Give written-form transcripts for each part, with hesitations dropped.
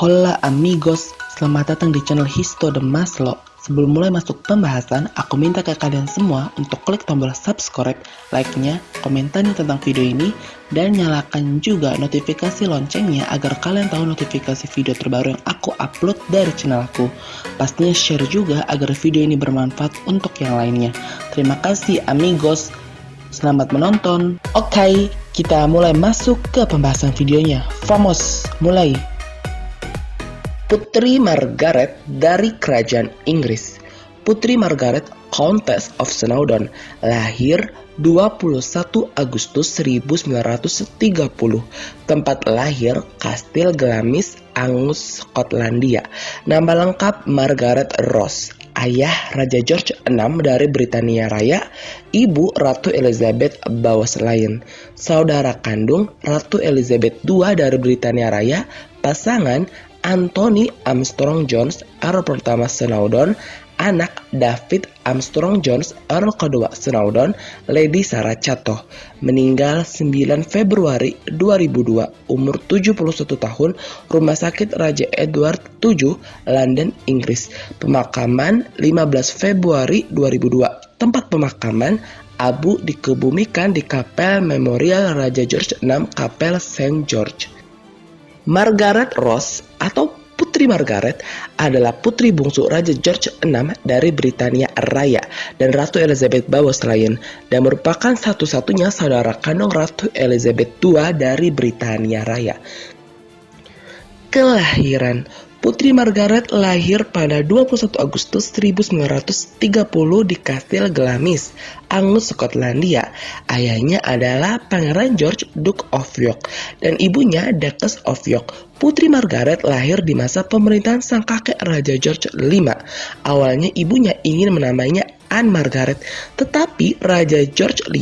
Hola amigos, selamat datang di channel Histo de Maslow. Sebelum mulai masuk pembahasan, aku minta ke kalian semua untuk klik tombol subscribe, like-nya, komentarnya tentang video ini, dan nyalakan juga notifikasi loncengnya agar kalian tahu notifikasi video terbaru yang aku upload dari channel aku. Pastinya share juga agar video ini bermanfaat untuk yang lainnya. Terima kasih amigos, selamat menonton. Oke, kita mulai masuk ke pembahasan videonya. Vamos, mulai. Putri Margaret dari Kerajaan Inggris. Putri Margaret, Countess of Snowdon, lahir 21 Agustus 1930. Tempat lahir Kastil Glamis, Angus, Skotlandia. Nama lengkap Margaret Rose. Ayah Raja George VI dari Britania Raya, ibu Ratu Elizabeth Bowes-Lyon. Saudara kandung Ratu Elizabeth II dari Britania Raya, pasangan Anthony Armstrong Jones, Earl pertama Snowdon, anak David Armstrong Jones, Earl kedua Snowdon, Lady Sarah Chatoh. Meninggal 9 Februari 2002, umur 71 tahun, Rumah Sakit Raja Edward VII, London, Inggris. Pemakaman 15 Februari 2002. Tempat pemakaman Abu dikebumikan di Kapel Memorial Raja George VI, Kapel St. George. Margaret Rose atau Putri Margaret adalah putri bungsu Raja George VI dari Britania Raya dan Ratu Elizabeth Bowes-Lyon dan merupakan satu-satunya saudara kandung Ratu Elizabeth II dari Britania Raya. Kelahiran Putri Margaret lahir pada 21 Agustus 1930 di Kastil Glamis, Angus, Skotlandia. Ayahnya adalah Pangeran George, Duke of York, dan ibunya Duchess of York. Putri Margaret lahir di masa pemerintahan sang kakek Raja George V. Awalnya ibunya ingin menamainya Anne Margaret, tetapi Raja George V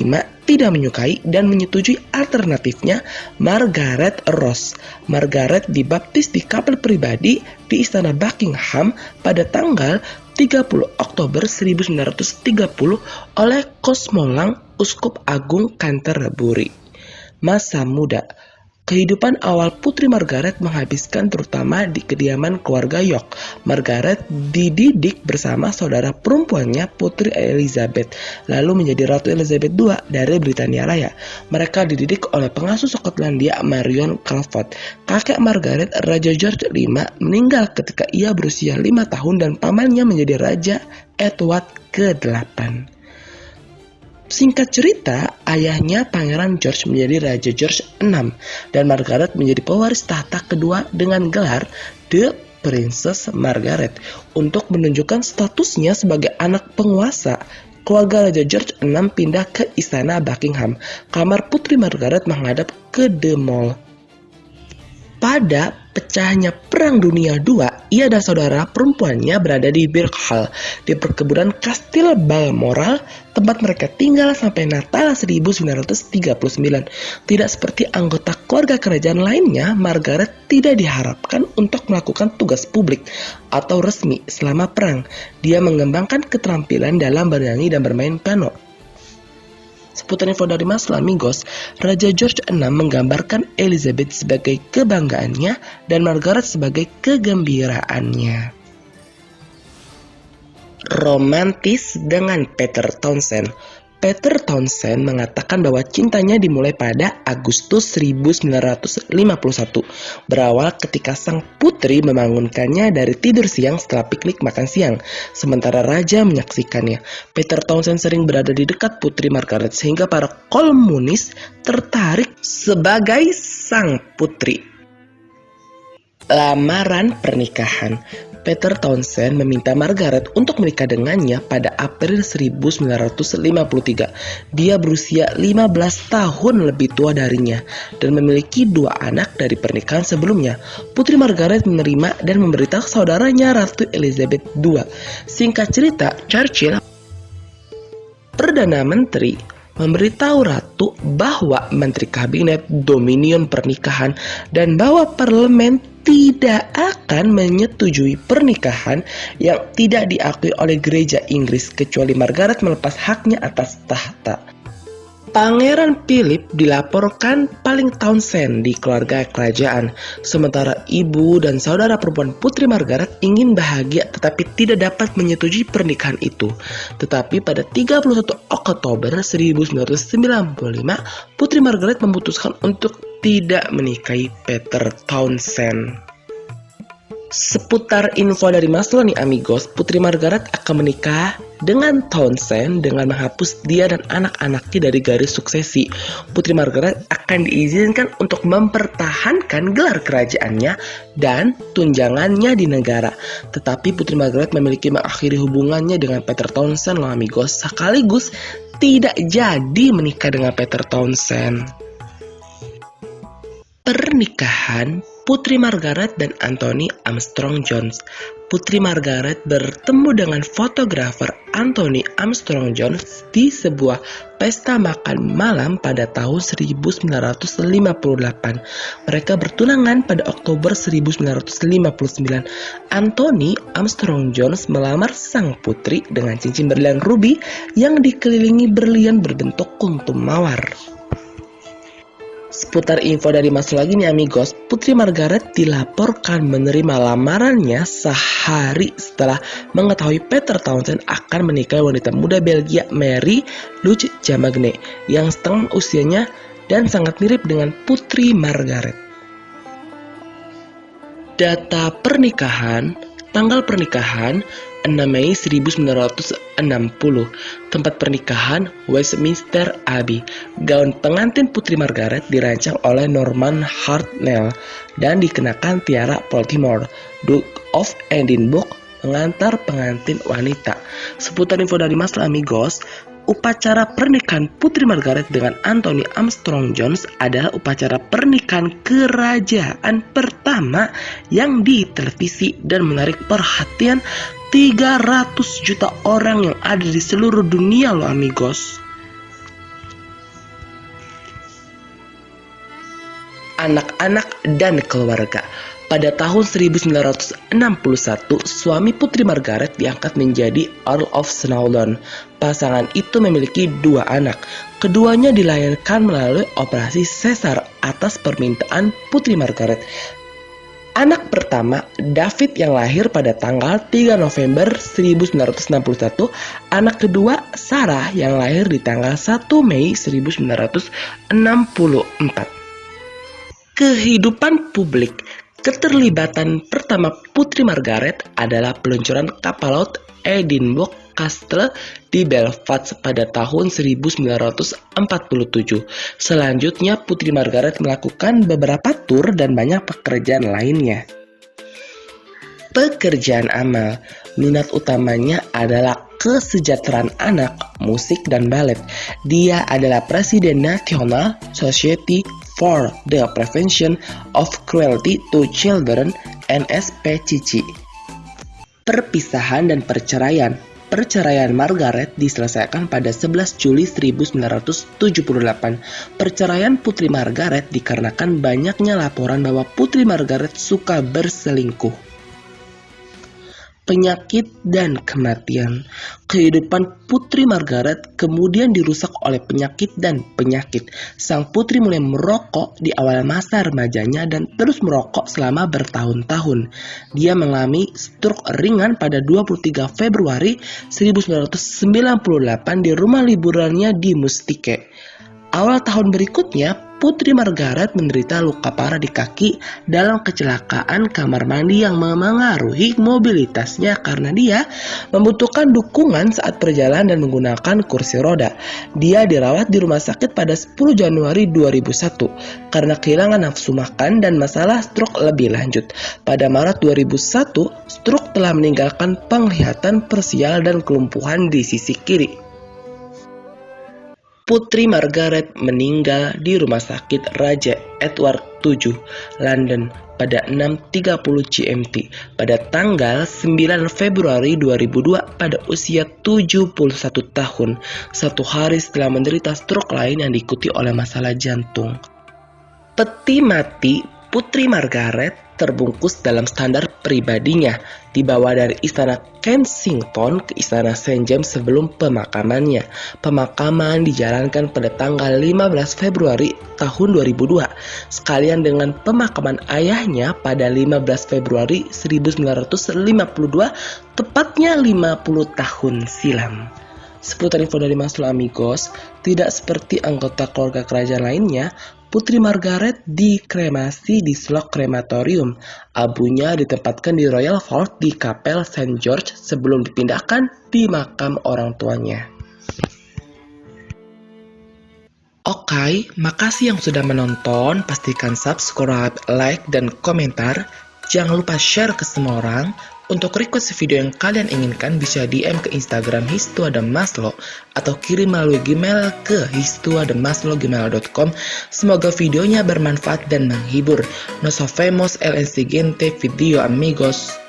tidak menyukai dan menyetujui alternatifnya Margaret Rose. Margaret dibaptis di kapel pribadi di Istana Buckingham pada tanggal 30 Oktober 1930 oleh Cosmolang, Uskup Agung Canterbury. Masa muda. Kehidupan awal Putri Margaret menghabiskan terutama di kediaman keluarga York. Margaret dididik bersama saudara perempuannya Putri Elizabeth, lalu menjadi Ratu Elizabeth II dari Britania Raya. Mereka dididik oleh pengasuh Skotlandia Marion Crawford. Kakek Margaret, Raja George V, meninggal ketika ia berusia 5 tahun dan pamannya menjadi Raja Edward ke-8. Singkat cerita, ayahnya Pangeran George menjadi Raja George VI dan Margaret menjadi pewaris tahta kedua dengan gelar The Princess Margaret. Untuk menunjukkan statusnya sebagai anak penguasa, keluarga Raja George VI pindah ke Istana Buckingham. Kamar Putri Margaret menghadap ke The Mall. Pada pecahnya Perang Dunia II, ia dan saudara perempuannya berada di Birkhall, di perkebunan Kastil Balmoral, tempat mereka tinggal sampai Natal 1939. Tidak seperti anggota keluarga kerajaan lainnya, Margaret tidak diharapkan untuk melakukan tugas publik atau resmi selama perang. Dia mengembangkan keterampilan dalam bernyanyi dan bermain piano. Seputar info dari Mas amigos, Raja George VI menggambarkan Elizabeth sebagai kebanggaannya dan Margaret sebagai kegembiraannya. Romantis dengan Peter Townsend. Peter Townsend mengatakan bahwa cintanya dimulai pada Agustus 1951, berawal ketika sang putri membangunkannya dari tidur siang setelah piknik makan siang, sementara raja menyaksikannya. Peter Townsend sering berada di dekat Putri Margaret sehingga para komunis tertarik sebagai sang putri. Lamaran pernikahan. Peter Townsend meminta Margaret untuk menikah dengannya pada April 1953. Dia berusia 15 tahun lebih tua darinya dan memiliki 2 anak dari pernikahan sebelumnya. Putri Margaret menerima dan memberitahu saudaranya Ratu Elizabeth II. Singkat cerita, Churchill, Perdana Menteri, memberitahu Ratu bahwa Menteri Kabinet Dominion Pernikahan dan bahwa parlemen tidak akan menyetujui pernikahan yang tidak diakui oleh gereja Inggris kecuali Margaret melepas haknya atas tahta. Pangeran Philip dilaporkan paling Townsend di keluarga kerajaan, sementara ibu dan saudara perempuan Putri Margaret ingin bahagia tetapi tidak dapat menyetujui pernikahan itu. Tetapi pada 31 Oktober 1995, Putri Margaret memutuskan untuk tidak menikahi Peter Townsend. Seputar info dari Maslow nih amigos, Putri Margaret akan menikah dengan Townsend dengan menghapus dia dan anak-anaknya dari garis suksesi. Putri Margaret akan diizinkan untuk mempertahankan gelar kerajaannya dan tunjangannya di negara. Tetapi Putri Margaret memiliki mengakhiri hubungannya dengan Peter Townsend loh amigos, sekaligus tidak jadi menikah dengan Peter Townsend. Pernikahan Putri Margaret dan Anthony Armstrong Jones. Putri Margaret bertemu dengan fotografer Anthony Armstrong Jones di sebuah pesta makan malam pada tahun 1958. Mereka bertunangan pada Oktober 1959. Anthony Armstrong Jones melamar sang putri dengan cincin berlian ruby yang dikelilingi berlian berbentuk kuntum mawar. Seputar info dari Mas lagi nih amigos, Putri Margaret dilaporkan menerima lamarannya sehari setelah mengetahui Peter Townsend akan menikahi wanita muda Belgia Mary Luce Jamagne yang setengah usianya dan sangat mirip dengan Putri Margaret. Data pernikahan, tanggal pernikahan 6 Mei 1960. Tempat pernikahan Westminster Abbey. Gaun pengantin Putri Margaret dirancang oleh Norman Hartnell dan dikenakan Tiara Baltimore, Duke of Edinburgh, pengantar pengantin wanita. Seputar info dari Mas amigos, upacara pernikahan Putri Margaret dengan Anthony Armstrong Jones adalah upacara pernikahan kerajaan pertama yang di televisi dan menarik perhatian 300 juta orang yang ada di seluruh dunia loh amigos. Anak-anak dan keluarga. Pada tahun 1961, suami Putri Margaret diangkat menjadi Earl of Snowdon. Pasangan itu memiliki 2 anak. Keduanya dilahirkan melalui operasi sesar atas permintaan Putri Margaret. Anak pertama, David yang lahir pada tanggal 3 November 1961. Anak kedua, Sarah yang lahir di tanggal 1 Mei 1964. Kehidupan publik. Keterlibatan pertama Putri Margaret adalah peluncuran kapal laut Edinburgh Castle di Belfast pada tahun 1947. Selanjutnya Putri Margaret melakukan beberapa tur dan banyak pekerjaan lainnya. Pekerjaan amal. Minat utamanya adalah kesejahteraan anak, musik, dan balet. Dia adalah Presiden National Society for the Prevention of Cruelty to Children (NSPCC). Perpisahan dan perceraian. Perceraian Margaret diselesaikan pada 11 Juli 1978. Perceraian Putri Margaret dikarenakan banyaknya laporan bahwa Putri Margaret suka berselingkuh. Penyakit dan kematian. Kehidupan Putri Margaret kemudian dirusak oleh penyakit dan penyakit. Sang putri mulai merokok di awal masa remajanya dan terus merokok selama bertahun-tahun. Dia mengalami stroke ringan pada 23 Februari 1998 di rumah liburannya di Mustike. Awal tahun berikutnya, Putri Margaret menderita luka parah di kaki dalam kecelakaan kamar mandi yang memengaruhi mobilitasnya karena dia membutuhkan dukungan saat perjalanan dan menggunakan kursi roda. Dia dirawat di rumah sakit pada 10 Januari 2001 karena kehilangan nafsu makan dan masalah stroke lebih lanjut. Pada Maret 2001, stroke telah meninggalkan penglihatan parsial dan kelumpuhan di sisi kiri. Putri Margaret meninggal di Rumah Sakit Raja Edward VII, London pada 6.30 GMT pada tanggal 9 Februari 2002 pada usia 71 tahun, 1 hari setelah menderita stroke lain yang diikuti oleh masalah jantung. Peti mati Putri Margaret terbungkus dalam standar pribadinya, dibawa dari Istana Kensington ke Istana St. James sebelum pemakamannya. Pemakaman dijalankan pada tanggal 15 Februari tahun 2002, sekalian dengan pemakaman ayahnya pada 15 Februari 1952, tepatnya 50 tahun silam. Seputar info dari Maslow Amigos, tidak seperti anggota keluarga kerajaan lainnya, Putri Margaret dikremasi di slog krematorium. Abunya ditempatkan di Royal Vault di Kapel St. George sebelum dipindahkan di makam orang tuanya. Oke, makasih yang sudah menonton. Pastikan subscribe, like, dan komentar. Jangan lupa share ke semua orang. Untuk request video yang kalian inginkan bisa DM ke Instagram histuadamaslo atau kirim melalui Gmail ke histuadamaslo@gmail.com. Semoga videonya bermanfaat dan menghibur. No so famous el siguiente video amigos.